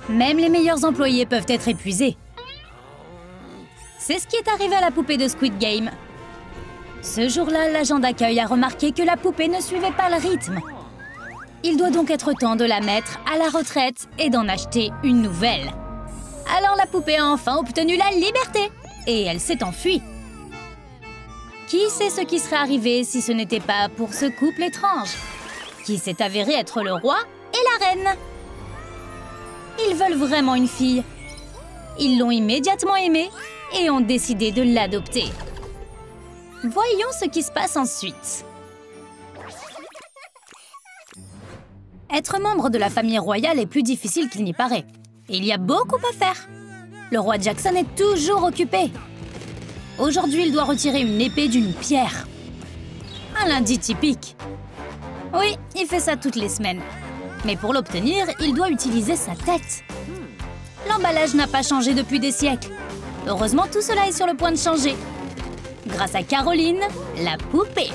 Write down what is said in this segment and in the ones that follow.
Même les meilleurs employés peuvent être épuisés. C'est ce qui est arrivé à la poupée de Squid Game. Ce jour-là, l'agent d'accueil a remarqué que la poupée ne suivait pas le rythme. Il doit donc être temps de la mettre à la retraite et d'en acheter une nouvelle. Alors la poupée a enfin obtenu la liberté et elle s'est enfuie. Qui sait ce qui serait arrivé si ce n'était pas pour ce couple étrange, qui s'est avéré être le roi et la reine. Ils veulent vraiment une fille. Ils l'ont immédiatement aimée et ont décidé de l'adopter. Voyons ce qui se passe ensuite. Être membre de la famille royale est plus difficile qu'il n'y paraît. Et il y a beaucoup à faire. Le roi Jackson est toujours occupé. Aujourd'hui, il doit retirer une épée d'une pierre. Un lundi typique. Oui, il fait ça toutes les semaines. Mais pour l'obtenir, il doit utiliser sa tête. L'emballage n'a pas changé depuis des siècles. Heureusement, tout cela est sur le point de changer. Grâce à Caroline, la poupée.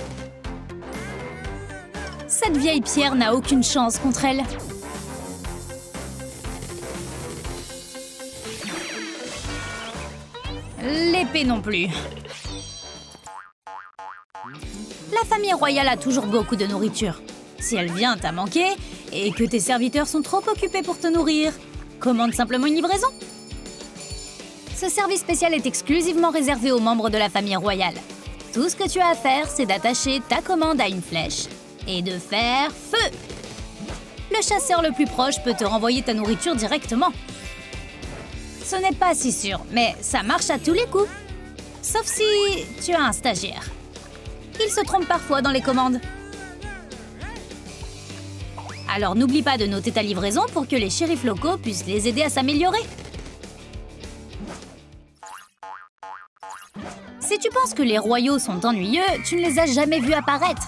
Cette vieille pierre n'a aucune chance contre elle. L'épée non plus. La famille royale a toujours beaucoup de nourriture. Si elle vient à manquer et que tes serviteurs sont trop occupés pour te nourrir, commande simplement une livraison. Ce service spécial est exclusivement réservé aux membres de la famille royale. Tout ce que tu as à faire, c'est d'attacher ta commande à une flèche et de faire feu. Le chasseur le plus proche peut te renvoyer ta nourriture directement. Ce n'est pas si sûr, mais ça marche à tous les coups. Sauf si tu as un stagiaire. Il se trompe parfois dans les commandes. Alors n'oublie pas de noter ta livraison pour que les shérifs locaux puissent les aider à s'améliorer. Si tu penses que les royaux sont ennuyeux, tu ne les as jamais vus apparaître.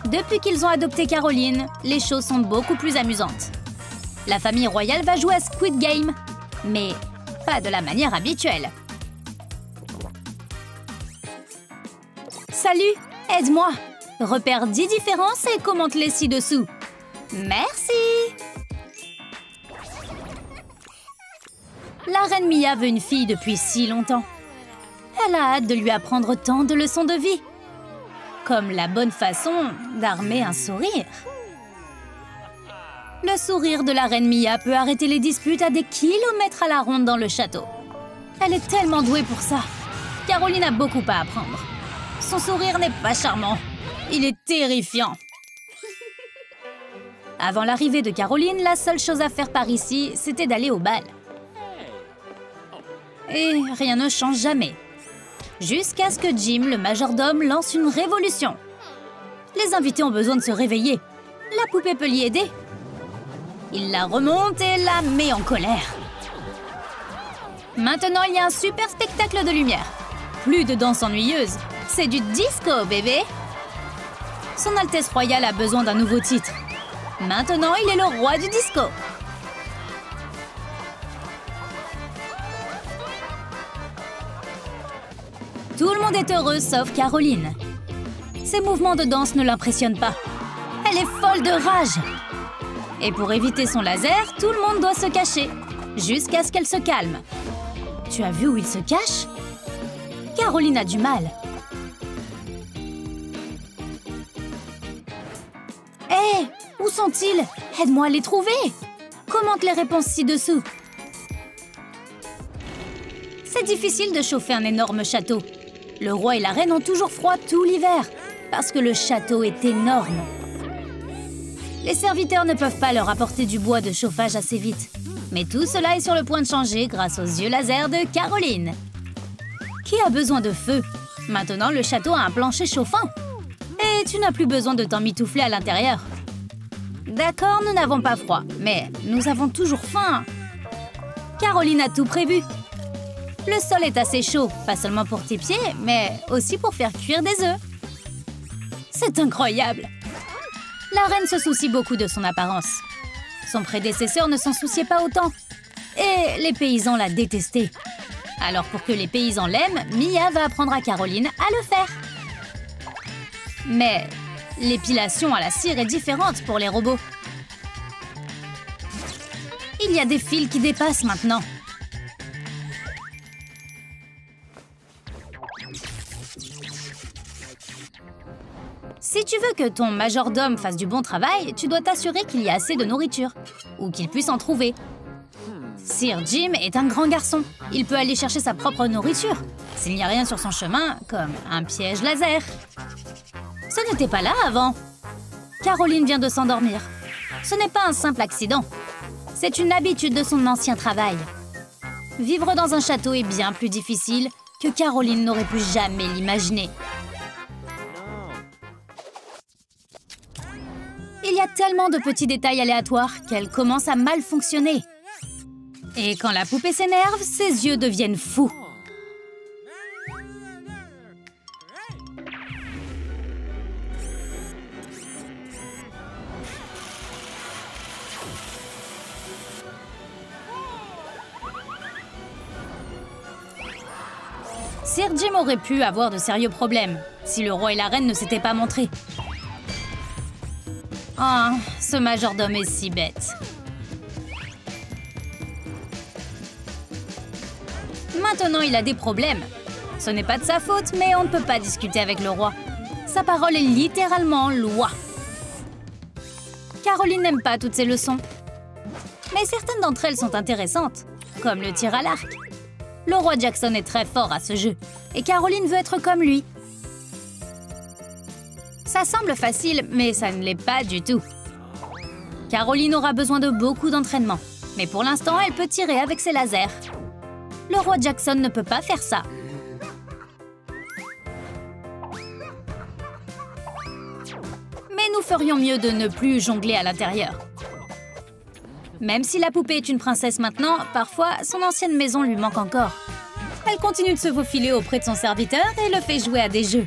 Depuis qu'ils ont adopté Caroline, les choses sont beaucoup plus amusantes. La famille royale va jouer à Squid Game, mais pas de la manière habituelle. Salut, aide-moi. Repère 10 différences et commente-les ci-dessous. Merci. La reine Mia veut une fille depuis si longtemps. Elle a hâte de lui apprendre tant de leçons de vie. Comme la bonne façon d'armer un sourire. Le sourire de la reine Mia peut arrêter les disputes à des kilomètres à la ronde dans le château. Elle est tellement douée pour ça. Caroline a beaucoup à apprendre. Son sourire n'est pas charmant. Il est terrifiant. Avant l'arrivée de Caroline, la seule chose à faire par ici, c'était d'aller au bal. Et rien ne change jamais. Jusqu'à ce que Jim, le majordome, lance une révolution. Les invités ont besoin de se réveiller. La poupée peut l'y aider. Il la remonte et la met en colère. Maintenant, il y a un super spectacle de lumière. Plus de danse ennuyeuse. C'est du disco, bébé. Son Altesse royale a besoin d'un nouveau titre. Maintenant, il est le roi du disco. Tout le monde est heureux sauf Caroline. Ses mouvements de danse ne l'impressionnent pas. Elle est folle de rage. Et pour éviter son laser, tout le monde doit se cacher, jusqu'à ce qu'elle se calme. Tu as vu où il se cache? Caroline a du mal. Hé, où sont-ils? Aide-moi à les trouver. Commente les réponses ci-dessous. C'est difficile de chauffer un énorme château. Le roi et la reine ont toujours froid tout l'hiver, parce que le château est énorme. Les serviteurs ne peuvent pas leur apporter du bois de chauffage assez vite. Mais tout cela est sur le point de changer grâce aux yeux laser de Caroline. Qui a besoin de feu? Maintenant, le château a un plancher chauffant. Et tu n'as plus besoin de t'emmitoufler à l'intérieur. D'accord, nous n'avons pas froid, mais nous avons toujours faim. Caroline a tout prévu. Le sol est assez chaud, pas seulement pour tes pieds, mais aussi pour faire cuire des œufs. C'est incroyable! La reine se soucie beaucoup de son apparence. Son prédécesseur ne s'en souciait pas autant. Et les paysans la détestaient. Alors pour que les paysans l'aiment, Mia va apprendre à Caroline à le faire. Mais l'épilation à la cire est différente pour les robots. Il y a des fils qui dépassent maintenant. Si tu veux que ton majordome fasse du bon travail, tu dois t'assurer qu'il y a assez de nourriture, ou qu'il puisse en trouver. Sir Jim est un grand garçon. Il peut aller chercher sa propre nourriture, s'il n'y a rien sur son chemin, comme un piège laser. Ce n'était pas là avant. Caroline vient de s'endormir. Ce n'est pas un simple accident. C'est une habitude de son ancien travail. Vivre dans un château est bien plus difficile que Caroline n'aurait pu jamais l'imaginer. Il y a tellement de petits détails aléatoires qu'elle commence à mal fonctionner. Et quand la poupée s'énerve, ses yeux deviennent fous. Sir Jim aurait pu avoir de sérieux problèmes si le roi et la reine ne s'étaient pas montrés. Oh, ce majordome est si bête. Maintenant, il a des problèmes. Ce n'est pas de sa faute, mais on ne peut pas discuter avec le roi. Sa parole est littéralement loi. Caroline n'aime pas toutes ces leçons. Mais certaines d'entre elles sont intéressantes, comme le tir à l'arc. Le roi Jackson est très fort à ce jeu, et Caroline veut être comme lui. Ça semble facile, mais ça ne l'est pas du tout. Caroline aura besoin de beaucoup d'entraînement, mais pour l'instant, elle peut tirer avec ses lasers. Le roi Jackson ne peut pas faire ça. Mais nous ferions mieux de ne plus jongler à l'intérieur. Même si la poupée est une princesse maintenant, parfois, son ancienne maison lui manque encore. Elle continue de se faufiler auprès de son serviteur et le fait jouer à des jeux.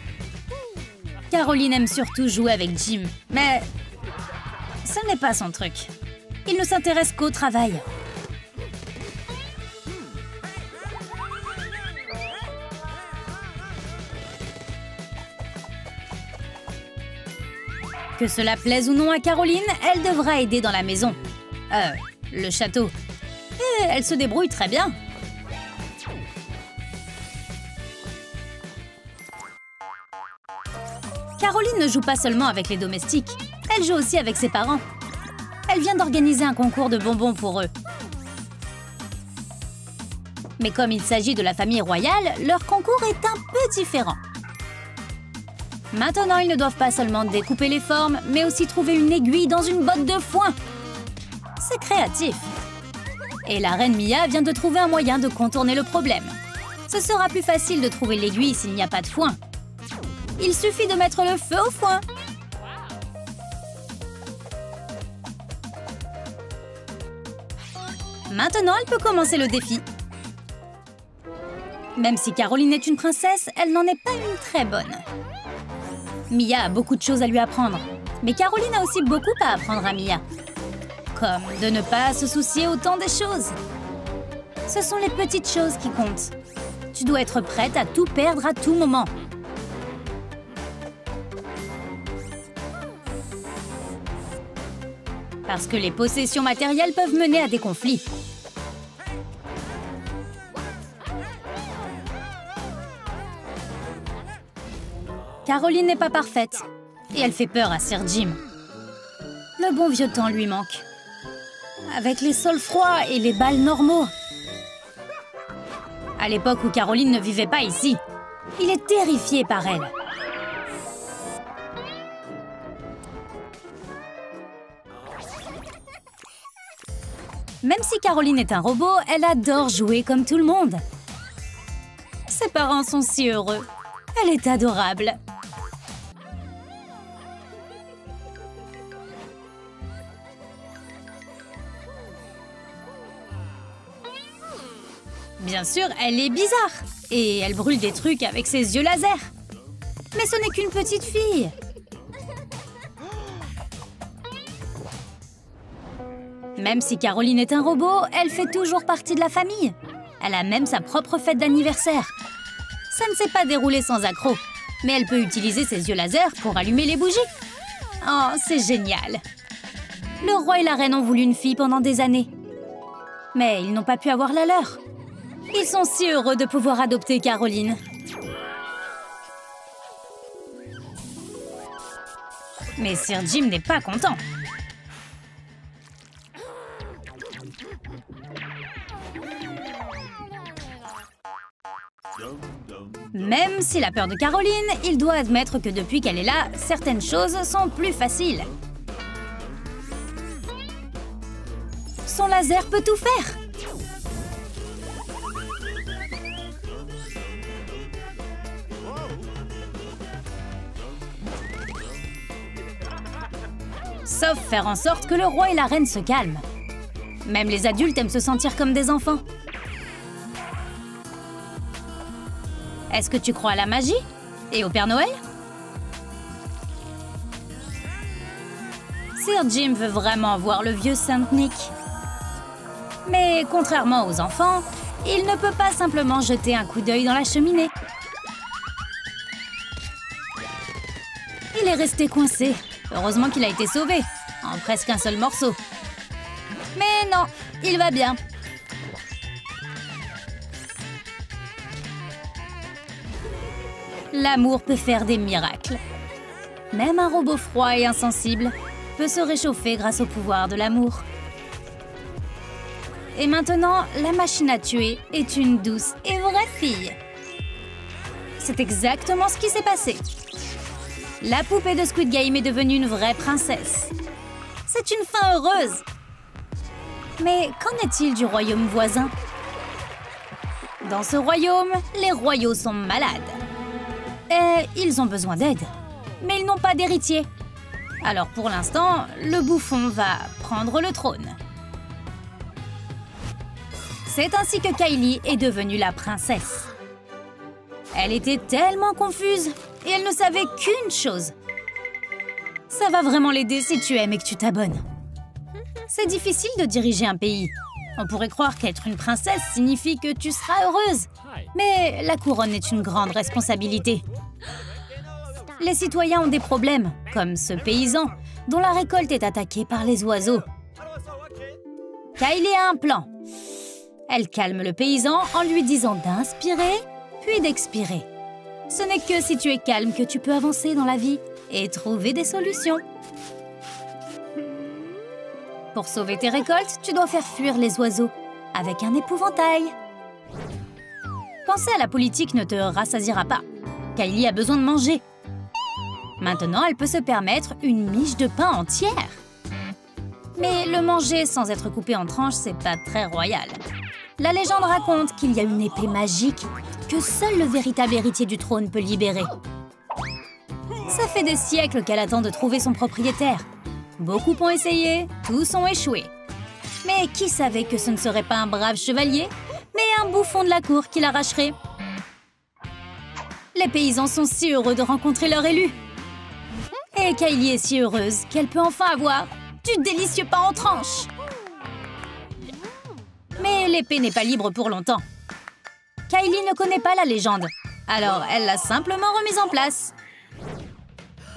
Caroline aime surtout jouer avec Jim, mais ce n'est pas son truc. Il ne s'intéresse qu'au travail. Que cela plaise ou non à Caroline, elle devra aider dans la maison. Le château. Et elle se débrouille très bien. Caroline ne joue pas seulement avec les domestiques, elle joue aussi avec ses parents. Elle vient d'organiser un concours de bonbons pour eux. Mais comme il s'agit de la famille royale, leur concours est un peu différent. Maintenant, ils ne doivent pas seulement découper les formes, mais aussi trouver une aiguille dans une botte de foin. C'est créatif. Et la reine Mia vient de trouver un moyen de contourner le problème. Ce sera plus facile de trouver l'aiguille s'il n'y a pas de foin. Il suffit de mettre le feu au foin. Maintenant, elle peut commencer le défi. Même si Caroline est une princesse, elle n'en est pas une très bonne. Mia a beaucoup de choses à lui apprendre. Mais Caroline a aussi beaucoup à apprendre à Mia. Comme de ne pas se soucier autant des choses. Ce sont les petites choses qui comptent. Tu dois être prête à tout perdre à tout moment. Parce que les possessions matérielles peuvent mener à des conflits. Caroline n'est pas parfaite. Et elle fait peur à Sir Jim. Le bon vieux temps lui manque. Avec les sols froids et les bals normaux. À l'époque où Caroline ne vivait pas ici, il est terrifié par elle. Même si Caroline est un robot, elle adore jouer comme tout le monde. Ses parents sont si heureux. Elle est adorable. Bien sûr, elle est bizarre. Et elle brûle des trucs avec ses yeux laser. Mais ce n'est qu'une petite fille. Même si Caroline est un robot, elle fait toujours partie de la famille. Elle a même sa propre fête d'anniversaire. Ça ne s'est pas déroulé sans accroc. Mais elle peut utiliser ses yeux laser pour allumer les bougies. Oh, c'est génial. Le roi et la reine ont voulu une fille pendant des années. Mais ils n'ont pas pu avoir la leur. Ils sont si heureux de pouvoir adopter Caroline. Mais Sir Jim n'est pas content. Même s'il a peur de Caroline, il doit admettre que depuis qu'elle est là, certaines choses sont plus faciles. Son laser peut tout faire. Sauf faire en sorte que le roi et la reine se calment. Même les adultes aiment se sentir comme des enfants. Est-ce que tu crois à la magie? Et au Père Noël? Sir Jim veut vraiment voir le vieux Saint-Nick. Mais contrairement aux enfants, il ne peut pas simplement jeter un coup d'œil dans la cheminée. Il est resté coincé. Heureusement qu'il a été sauvé, en presque un seul morceau. Mais non, il va bien. L'amour peut faire des miracles. Même un robot froid et insensible peut se réchauffer grâce au pouvoir de l'amour. Et maintenant, la machine à tuer est une douce et vraie fille. C'est exactement ce qui s'est passé. La poupée de Squid Game est devenue une vraie princesse. C'est une fin heureuse. Mais qu'en est-il du royaume voisin? Dans ce royaume, les royaux sont malades. Et ils ont besoin d'aide. Mais ils n'ont pas d'héritier. Alors pour l'instant, le bouffon va prendre le trône. C'est ainsi que Kylie est devenue la princesse. Elle était tellement confuse et elle ne savait qu'une chose. Ça va vraiment l'aider si tu aimes et que tu t'abonnes. C'est difficile de diriger un pays. On pourrait croire qu'être une princesse signifie que tu seras heureuse. Mais la couronne est une grande responsabilité. Les citoyens ont des problèmes, comme ce paysan dont la récolte est attaquée par les oiseaux. Kylie a un plan. Elle calme le paysan en lui disant d'inspirer, puis d'expirer. Ce n'est que si tu es calme que tu peux avancer dans la vie et trouver des solutions. Pour sauver tes récoltes, tu dois faire fuir les oiseaux avec un épouvantail. Penser à la politique ne te rassasiera pas. Kylie a besoin de manger. Maintenant, elle peut se permettre une miche de pain entière. Mais le manger sans être coupé en tranches, c'est pas très royal. La légende raconte qu'il y a une épée magique que seul le véritable héritier du trône peut libérer. Ça fait des siècles qu'elle attend de trouver son propriétaire. Beaucoup ont essayé, tous ont échoué. Mais qui savait que ce ne serait pas un brave chevalier, mais un bouffon de la cour qui l'arracherait? Les paysans sont si heureux de rencontrer leur élu. Et Kylie est si heureuse qu'elle peut enfin avoir du délicieux pain en tranches. Mais l'épée n'est pas libre pour longtemps. Kylie ne connaît pas la légende, alors elle l'a simplement remise en place.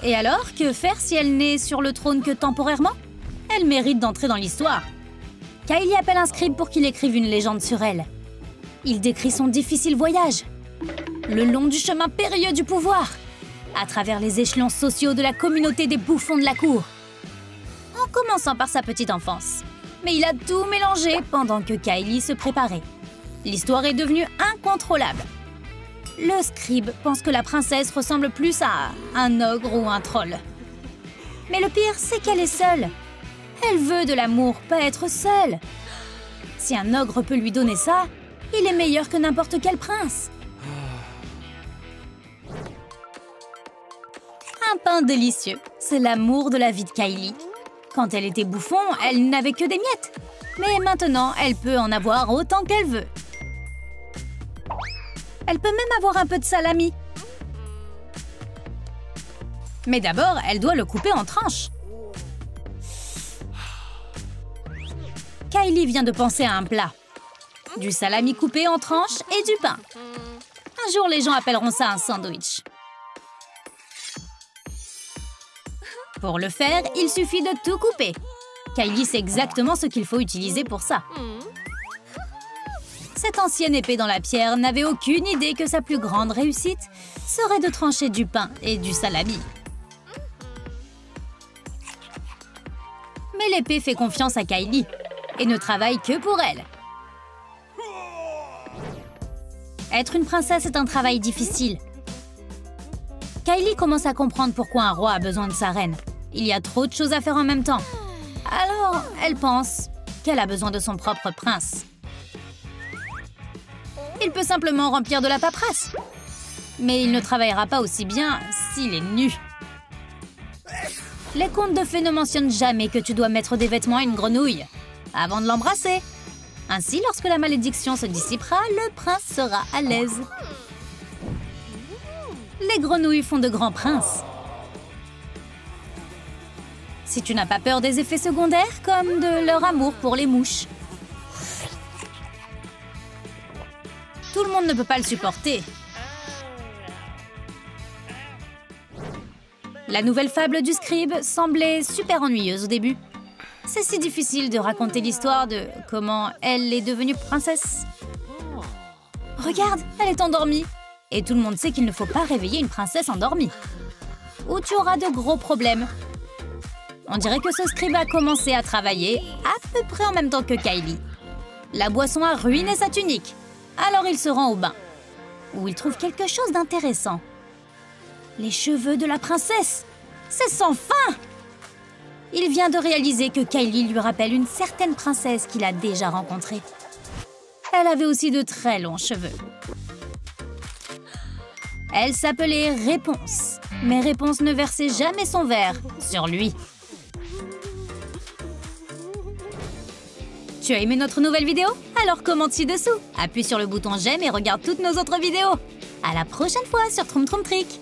Et alors, que faire si elle n'est sur le trône que temporairement? Elle mérite d'entrer dans l'histoire. Kylie appelle un scribe pour qu'il écrive une légende sur elle. Il décrit son difficile voyage, le long du chemin périlleux du pouvoir, à travers les échelons sociaux de la communauté des bouffons de la cour. En commençant par sa petite enfance. Mais il a tout mélangé pendant que Kylie se préparait. L'histoire est devenue incontrôlable. Le scribe pense que la princesse ressemble plus à un ogre ou un troll. Mais le pire, c'est qu'elle est seule. Elle veut de l'amour, pas être seule. Si un ogre peut lui donner ça, il est meilleur que n'importe quel prince. Un pain délicieux, c'est l'amour de la vie de Kylie. Quand elle était bouffon, elle n'avait que des miettes. Mais maintenant, elle peut en avoir autant qu'elle veut. Elle peut même avoir un peu de salami. Mais d'abord, elle doit le couper en tranches. Kylie vient de penser à un plat. Du salami coupé en tranches et du pain. Un jour, les gens appelleront ça un sandwich. Pour le faire, il suffit de tout couper. Kylie sait exactement ce qu'il faut utiliser pour ça. Cette ancienne épée dans la pierre n'avait aucune idée que sa plus grande réussite serait de trancher du pain et du salami. Mais l'épée fait confiance à Kylie et ne travaille que pour elle. Être une princesse est un travail difficile. Kylie commence à comprendre pourquoi un roi a besoin de sa reine. Il y a trop de choses à faire en même temps. Alors, elle pense qu'elle a besoin de son propre prince. Il peut simplement remplir de la paperasse. Mais il ne travaillera pas aussi bien s'il est nu. Les contes de fées ne mentionnent jamais que tu dois mettre des vêtements à une grenouille avant de l'embrasser. Ainsi, lorsque la malédiction se dissipera, le prince sera à l'aise. Les grenouilles font de grands princes. Si tu n'as pas peur des effets secondaires, comme de leur amour pour les mouches. Tout le monde ne peut pas le supporter. La nouvelle fable du scribe semblait super ennuyeuse au début. C'est si difficile de raconter l'histoire de comment elle est devenue princesse. Regarde, elle est endormie. Et tout le monde sait qu'il ne faut pas réveiller une princesse endormie. Ou tu auras de gros problèmes. On dirait que ce scribe a commencé à travailler à peu près en même temps que Kylie. La boisson a ruiné sa tunique. Alors il se rend au bain, où il trouve quelque chose d'intéressant. Les cheveux de la princesse! C'est sans fin! Il vient de réaliser que Kylie lui rappelle une certaine princesse qu'il a déjà rencontrée. Elle avait aussi de très longs cheveux. Elle s'appelait Réponse, mais Réponse ne versait jamais son verre sur lui. Tu as aimé notre nouvelle vidéo? Alors commente ci-dessous, appuie sur le bouton j'aime et regarde toutes nos autres vidéos. À la prochaine fois sur Troum Troum Trick.